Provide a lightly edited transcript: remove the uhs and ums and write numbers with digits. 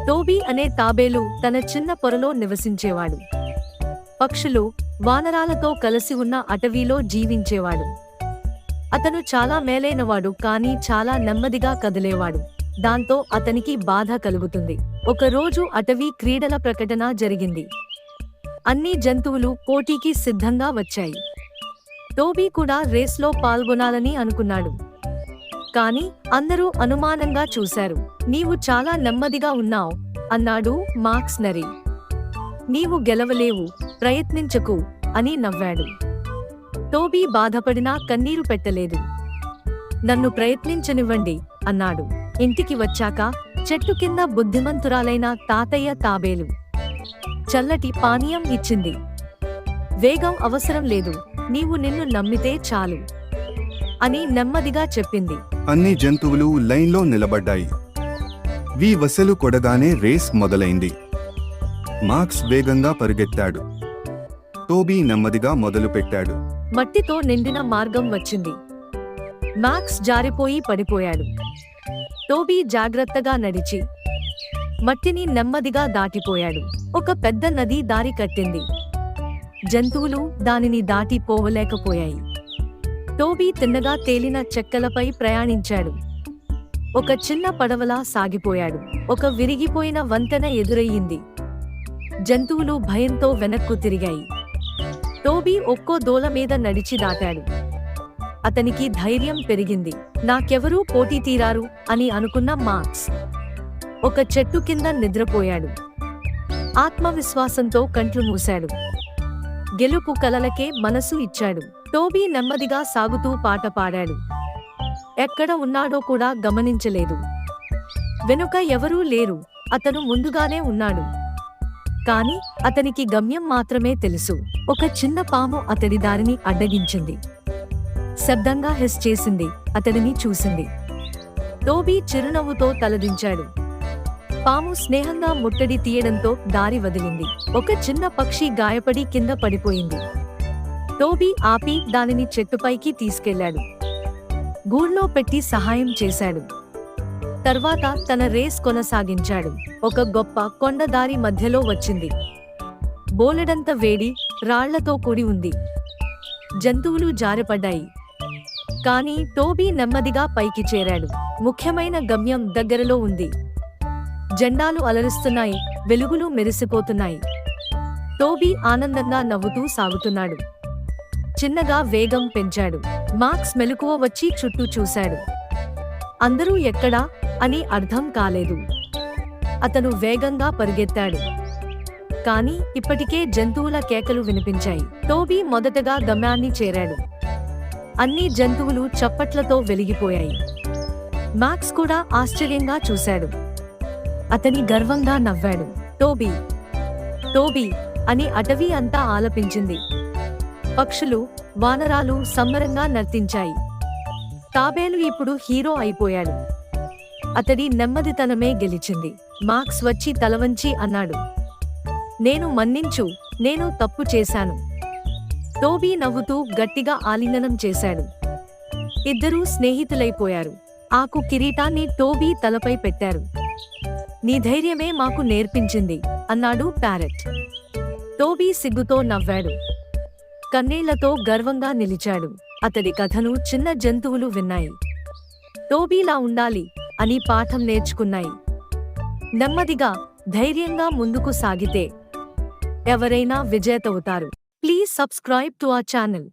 Toby అనే తాబేలు తన చిన్న పొరలో నివసించేవాడు. పక్షులు, వానరాలతో కలిసి ఉన్న అటవీలో జీవించేవాడు. అతను చాలా మేలైనవాడు, కానీ చాలా నెమ్మదిగా కదిలేవాడు. దాంతో అతనికి బాధ కలుగుతుంది. ఒకరోజు అటవీ క్రీడల ప్రకటన జరిగింది. అన్ని జంతువులు పోటీకి సిద్ధంగా వచ్చాయి. టోబీ కూడా రేస్లో పాల్గొనాలని అనుకున్నాడు. కాని అందరూ అనుమానంగా చూశారు. నీవు చాలా నెమ్మదిగా ఉన్నావ్ అన్నాడు మాక్స్ నరి. నీవు గెలవలేవు, ప్రయత్నించకు అని నవ్వాడు. టోబీ బాధపడినా కన్నీరు పెట్టలేదు. నన్ను ప్రయత్నించనివ్వండి అన్నాడు. ఇంటికి వచ్చాక చెట్టు కింద బుద్ధిమంతురాలైన తాతయ్య తాబేలు చల్లటి పానీయం ఇచ్చింది. వేగం అవసరం లేదు, నీవు నిన్ను నమ్మితే చాలు అని నెమ్మదిగా చెప్పింది. అన్ని జంతువులు లైన్లో నిలబడ్డాయి. వి వసలు కొడగానే రేస్ మొదలైంది. మాక్స్ వేగంగా పరిగెత్తాడు. టోబీ నెమ్మదిగా మొదలుపెట్టాడు. మట్టితో నిండిన మార్గం వచ్చింది. మాక్స్ జారిపోయి పడిపోయాడు. టోబీ జాగ్రత్తగా నడిచి మట్టిని నెమ్మదిగా దాటిపోయాడు. ఒక పెద్ద నది దారి కట్టింది. జంతువులు దానిని దాటి పోవలేకపోయాయి. టోబీ తిన్నగా తేలిన చెక్కలపై ప్రయాణించాడు. ఒక చిన్న పడవలా సాగిపోయాడు. ఒక విరిగిపోయిన వంతెన ఎదురయ్యింది. జంతువులు భయంతో వెనక్కు తిరిగాయి. టోబీ ఒక్కో దోల మీద నడిచి దాటాడు. అతనికి ధైర్యం పెరిగింది. నాకెవరూ పోటీ తీరారు అని అనుకున్న మాక్స్ ఒక చెట్టు కింద నిద్రపోయాడు. ఆత్మవిశ్వాసంతో కంట్లు మూశాడు. గెలుపు కలలకే మనసు ఇచ్చాడు. టోబీ నెమ్మదిగా సాగుతూ పాట పాడాడు. ఎక్కడ ఉన్నాడో కూడా గమనించలేదు. వెనుక ఎవరూ లేరు. అతను ముందుగానే ఉన్నాడు. కాని అతనికి గమ్యం మాత్రమే తెలుసు. ఒక చిన్న పాము అతడి దారిని అడ్డగించింది. శబ్దంగా హెస్ చేసింది. అతడిని చూసింది. టోబీ చిరునవ్వుతో తలదించాడు. పాము స్నేహంగా ముట్టడి తీయడంతో దారి వదిలింది. ఒక చిన్న పక్షి గాయపడి కింద పడిపోయింది. టోబీ ఆపి దానిని చెట్టుపైకి తీసుకెళ్లాడు. గూడ్లో పెట్టి సహాయం చేశాడు. తర్వాత తన రేస్ కొనసాగించాడు. ఒక గొప్ప కొండ దారి మధ్యలో వచ్చింది. బోలెడంత వేడి, రాళ్లతో కూడి ఉంది. జంతువులు జారిపడ్డాయి. కాని టోబీ నెమ్మదిగా పైకి చేరాడు. ముఖ్యమైన గమ్యం దగ్గరలో ఉంది. జెండాలు అలరిస్తున్నాయి, వెలుగులు మెరిసిపోతున్నాయి. టోబీ ఆనందంగా నవ్వుతూ సాగుతున్నాడు. చిన్నగా వేగం పెంచాడు. మాక్స్ మెలకువ వచ్చి చుట్టూ చూశాడు. అందరూ ఎక్కడా అని అర్థం కాలేదు. అతను వేగంగా పరిగెత్తాడు. కాని ఇప్పటికే జంతువుల కేకలు వినిపించాయి. టోబీ మొదటగా గమ్యాన్ని చేరాడు. అన్ని జంతువులు చప్పట్లతో వెలిగిపోయాయి. మాక్స్ కూడా ఆశ్చర్యంగా చూశాడు. అతని గర్వంగా నవ్వాడు. టోబీ, టోబీ అని అటవీ అంతా ఆలపించింది. పక్షులు, వానరాలు సంబరంగా నర్తించాయి. తాబేలు ఇప్పుడు హీరో అయిపోయాడు. అతడి నెమ్మదితనమే గెలిచింది. మాక్స్ వచ్చి తలవంచి అన్నాడు, నేను మన్నించు, నేను తప్పు చేశాను. టోబీ నవ్వుతూ గట్టిగా ఆలింగనం చేశాడు. ఇద్దరూ స్నేహితులైపోయారు. ఆకు కిరీటాన్ని టోబీ తలపై పెట్టారు. నీ ధైర్యమే మాకు నేర్పించింది అన్నాడు ప్యారెట్. టోబీ సిగ్గుతో నవ్వాడు. కన్నీళ్లతో గర్వంగా నిలిచాడు. అతడి కథను చిన్న జంతువులు విన్నాయి. టోబీలా ఉండాలి అని పాఠం నేర్చుకున్నాయి. నెమ్మదిగా, ధైర్యంగా ముందుకు సాగితే ఎవరైనా విజేతవుతారు. Please subscribe to our channel.